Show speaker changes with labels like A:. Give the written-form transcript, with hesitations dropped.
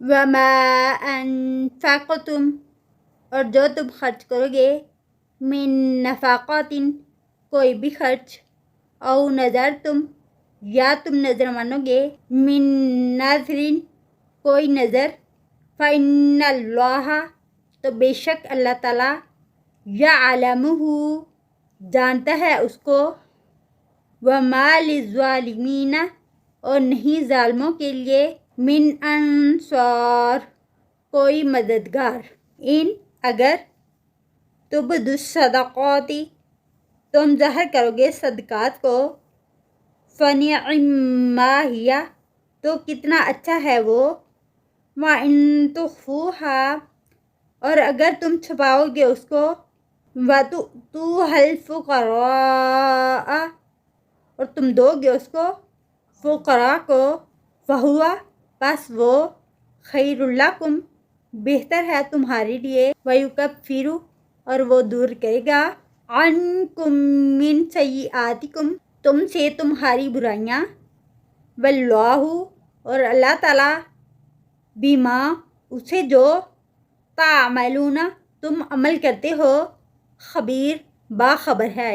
A: وما انفقتم اور جو تم خرچ کرو گے من نفقات کوئی بھی خرچ او نظر تم یا تم نظر مانو گے من نظر کوئی نظر فإن اللہ تو بے شک اللہ تعالیٰ یعلمہ جانتا ہے اس کو وما للظالمین اور نہیں ظالموں کے لیے من انصار کوئی مددگار ان اگر تبدو الصدقات تم ظاہر کرو گے صدقات کو فنعما ہی تو کتنا اچھا ہے وہ وَإِن تُخْفُوهَا اور اگر تم چھپاؤ گے اس کو وَتُؤْتُوهَا الْفُقَرَاءَ اور تم دو گے اس کو فقراء کو فَهُوَ پس وہ خیر لکم بہتر ہے تمہارے لیے وَيُكَفِّرُ اور وہ دور کرے گا عنکم من سیئاتکم تم سے تمہاری برائیاں واللہ اور اللہ تعالیٰ بما اسے جو تعملون تم عمل کرتے ہو خبیر باخبر ہے